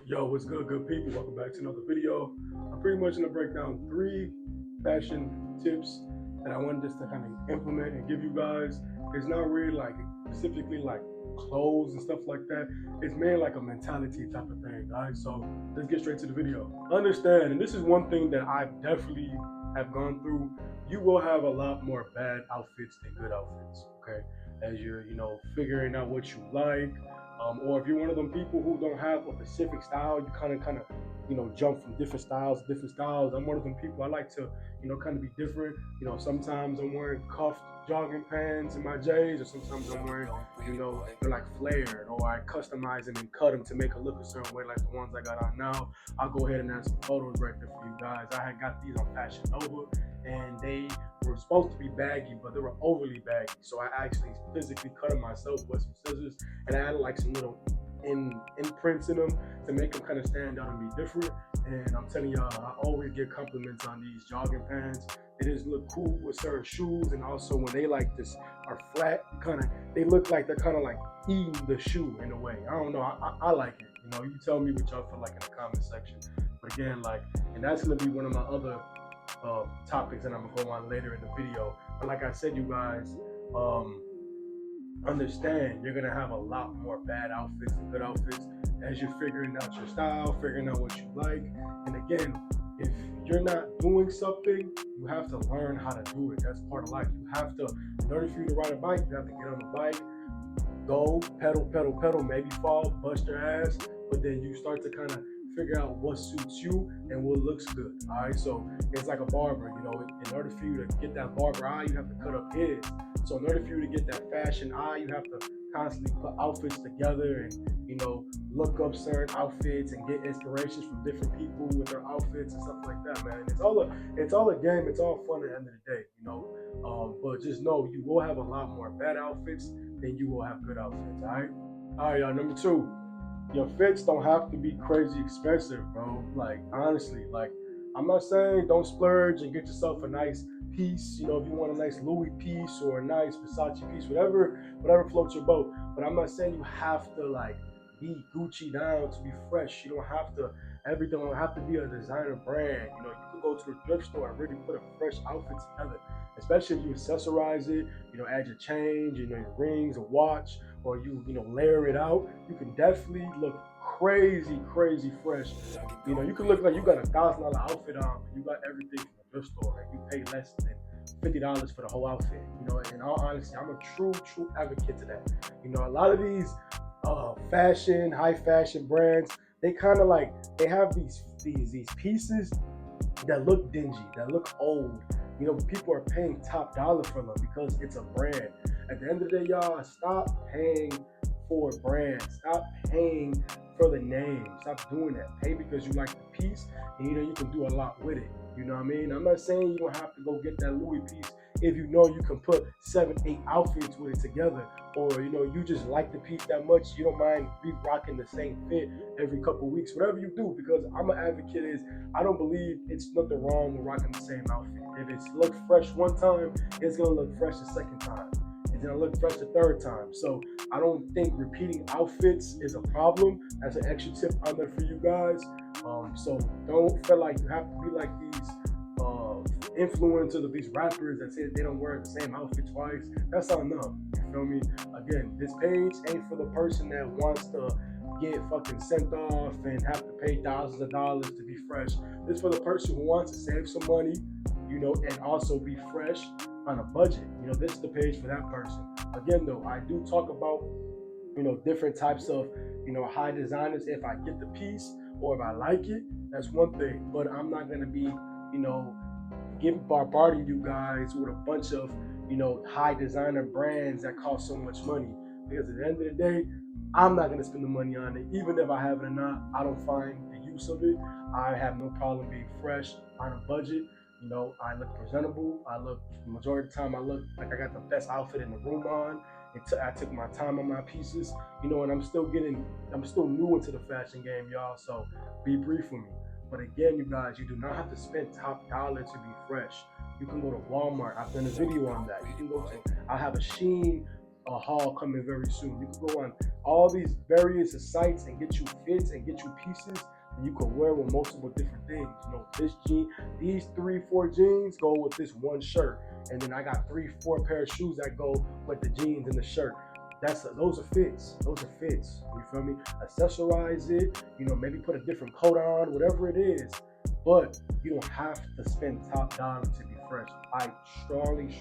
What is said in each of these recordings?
Yo, what's good people? Welcome back to another video. I'm pretty much gonna break down 3 fashion tips that I wanted just to kind of implement and give you guys. It's not really like specifically like clothes and stuff like that. It's mainly like a mentality type of thing, guys. So let's get straight to the video. Understand, and this is one thing that I definitely have gone through. You will have a lot more bad outfits than good outfits, okay? As you're, figuring out what you like, or if you're one of them people who don't have a specific style, you kind of, jump from different styles. I'm one of them people. I like to, kind of be different. Sometimes I'm wearing cuffed jogging pants in my J's, or sometimes I'm wearing, they're like flared, or I customize them and cut them to make it look a certain way, like the ones I got on now. I'll go ahead and add some photos right there for you guys. I had got these on Fashion Nova, and they were supposed to be baggy, but they were overly baggy. So I actually physically cut them myself with some scissors, and I added like some little imprints in them to make them kind of stand out and be different. And I'm telling y'all, I always get compliments on these jogging pants. They just look cool with certain shoes, and also when they like this are flat, they look like they're kind of like eating the shoe in a way. I don't know. I like it. You tell me what y'all feel like in the comment section. But again, and that's gonna be one of my other topics that I'm gonna go on later in the video. But like I said, you guys, understand you're gonna have a lot more bad outfits than good outfits as you're figuring out your style, figuring out what you like. And again, if you're not doing something, you have to learn how to do it. That's part of life. You have to, in order for you to ride a bike, you have to get on the bike, go pedal, maybe fall, bust your ass, but then you start to kind of figure out what suits you and what looks good. All right, so it's like a barber. In order for you to get that barber eye, you have to cut up his. So in order for you to get that fashion eye, you have to constantly put outfits together and look up certain outfits and get inspirations from different people with their outfits and stuff like that, man. It's all a game. It's all fun at the end of the day. But just know you will have a lot more bad outfits than you will have good outfits. All right, y'all. Number 2, your fits don't have to be crazy expensive, bro. Like honestly, I'm not saying don't splurge and get yourself a nice piece. If you want a nice Louis piece or a nice Versace piece, whatever floats your boat. But I'm not saying you have to be Gucci down to be fresh. You don't have to. Everything don't have to be a designer brand. You can go to the thrift store and really put a fresh outfit together. Especially if you accessorize it, add your chains, your rings, a watch, or you layer it out. You can definitely look crazy fresh. You can look like you got $1,000 outfit on, but you got everything from the thrift store, and you pay less than $50 for the whole outfit. In all honesty, I'm a true advocate to that. A lot of these high fashion brands, they kind of they have these pieces that look dingy, that look old. People are paying top dollar for them because it's a brand. At the end of the day, y'all, stop paying for brands. Stop paying for the name. Stop doing that. Pay because you like the piece, and you can do a lot with it. You know what I mean? I'm not saying you don't have to go get that Louis piece if you know you can put 7, 8 outfits with it together, or you just like the piece that much, you don't mind rocking the same fit every couple weeks, whatever you do. Because I'm an advocate is I don't believe it's nothing wrong with rocking the same outfit. If it's looked fresh one time, it's gonna look fresh the second time. It's gonna look fresh the third time. So I don't think repeating outfits is a problem. That's an extra tip on there for you guys. So don't feel like you have to be like these influencers of these rappers that say they don't wear the same outfit twice. That's on them. You feel me? Again, this page ain't for the person that wants to get fucking sent off and have to pay thousands of dollars to be fresh. This for the person who wants to save some money, and also be fresh on a budget. This is the page for that person. Again, though, I do talk about, different types of, high designers. If I get the piece or if I like it, that's one thing. But I'm not gonna be, bombarding you guys with a bunch of, high designer brands that cost so much money. Because at the end of the day, I'm not gonna spend the money on it. Even if I have it or not, I don't find the use of it. I have no problem being fresh on a budget. I look presentable. The majority of the time, I look like I got the best outfit in the room on. I took my time on my pieces, and I'm still new into the fashion game, y'all. So be brief with me. But again, you guys, you do not have to spend top dollar to be fresh. You can go to Walmart. I've done a video on that. I have a Shein a haul coming very soon. You can go on all these various sites and get you fits and get you pieces and you can wear with multiple different things. You know, this jean, these 3-4 jeans go with this one shirt, and then I got 3-4 pair of shoes that go with the jeans and the shirt. Those are fits. Those are fits. You feel me? Accessorize it. You know, maybe put a different coat on, whatever it is. But you don't have to spend top dollar to be fresh. I strongly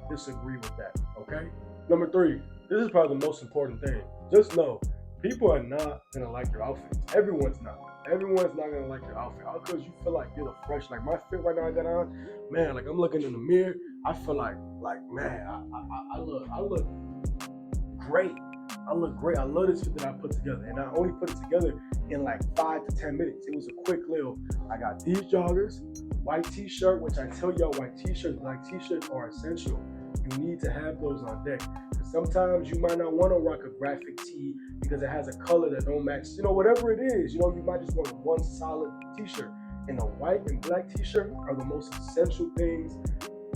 disagree with that. Okay. Number 3. This is probably the most important thing. Just know, people are not gonna like your outfits. Everyone's not. Everyone's not gonna like your outfit. All because you feel like you're fresh. Like my fit right now I got on, man. Like I'm looking in the mirror, I feel like man, I look great. I look great. I love this fit that I put together, and I only put it together in like 5 to 10 minutes. It was a quick little. I got these joggers, white t-shirt, which I tell y'all, white t-shirts, black t-shirts are essential. You need to have those on deck. Sometimes you might not want to rock a graphic tee because it has a color that don't match. You know, whatever it is, you know, you might just want one solid t-shirt. And a white and black t-shirt are the most essential things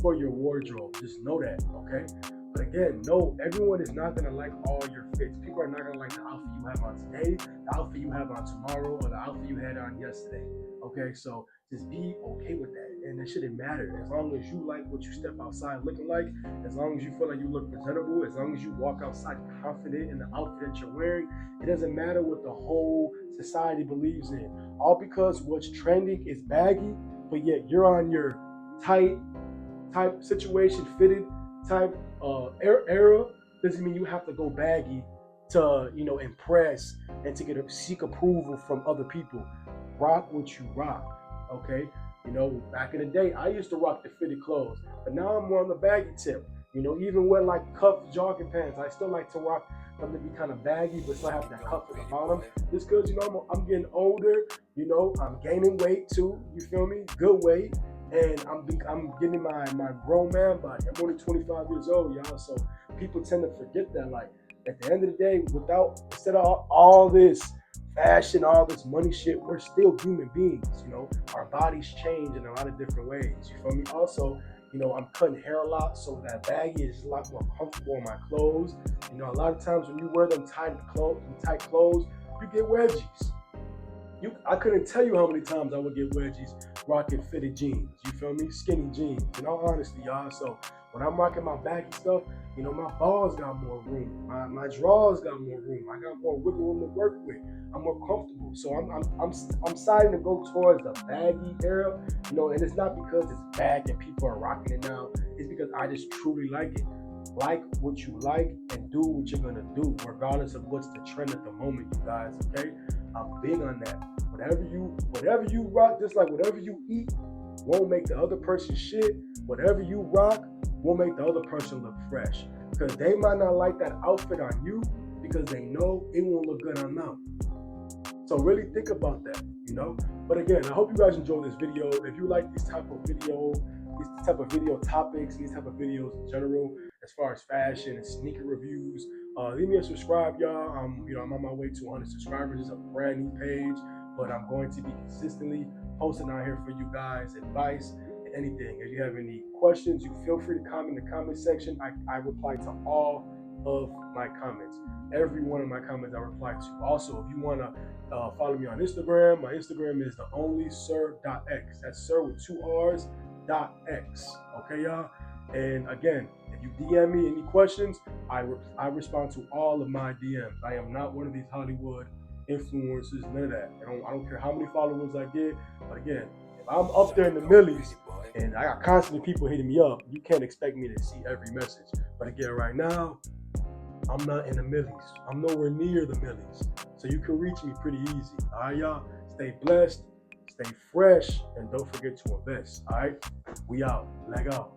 for your wardrobe. Just know that, okay? But again, no, everyone is not going to like all your fits. People are not going to like the outfit you have on today, the outfit you have on tomorrow, or the outfit you had on yesterday. Okay, so just be okay with that. And it shouldn't matter. As long as you like what you step outside looking like, as long as you feel like you look presentable, as long as you walk outside confident in the outfit that you're wearing, it doesn't matter what the whole society believes in. All because what's trending is baggy, but yet you're on your tight type situation, fitted type era, doesn't mean you have to go baggy to, you know, impress and to seek approval from other people. Rock what you rock, okay? You know, back in the day, I used to rock the fitted clothes, but now I'm more on the baggy tip. You know, even wear like cuffed jogging pants, I still like to rock them to be kind of baggy, but still have that cuff at the bottom. Just because, you know, I'm getting older, you know, I'm gaining weight too, you feel me? Good weight. And I'm getting my grown man body. I'm only 25 years old, y'all. So people tend to forget that. Like at the end of the day, instead of all this fashion, all this money shit, we're still human beings. You know, our bodies change in a lot of different ways. You feel me? Also, you know, I'm cutting hair a lot, so that baggy is a lot more comfortable in my clothes. You know, a lot of times when you wear them tight clothes, you get wedgies. I couldn't tell you how many times I would get wedgies rocking fitted jeans. You feel me? Skinny jeans. In all honesty, y'all. So when I'm rocking my baggy stuff, you know, my balls got more room. My drawers got more room. I got more wiggle room to work with. I'm more comfortable. So I'm starting to go towards the baggy era. You know, and it's not because it's bad and people are rocking it now. It's because I just truly like it. Like what you like and do what you're gonna do, regardless of what's the trend at the moment, you guys. Okay, I'm big on that. Whatever you rock, just like whatever you eat, won't make the other person shit. Whatever you rock won't make the other person look fresh, because they might not like that outfit on you because they know it won't look good on them. So really think about that, you know. But again, I hope you guys enjoyed this video. If you like these type of video topics, these type of videos in general, as far as fashion and sneaker reviews, leave me a subscribe, y'all. I'm on my way to 100 subscribers. It's a brand new page, but I'm going to be consistently posting out here for you guys advice and anything. If you have any questions, you feel free to comment in the comment section. I reply to all of my comments. Every one of my comments I reply to. Also, if you want to follow me on Instagram, my Instagram is theonlysir.x. That's sir with 2 R's. .x. Okay, y'all. And again, if you DM me any questions, I respond to all of my DMs. I am not one of these Hollywood influencers, none of that. I don't care how many followers I get. But again, if I'm up there in the millies and I got constantly people hitting me up, you can't expect me to see every message. But again, right now, I'm not in the millies. I'm nowhere near the millies. So you can reach me pretty easy. All right, y'all. Stay blessed. Stay fresh, and don't forget to invest. All right, we out. Leg out.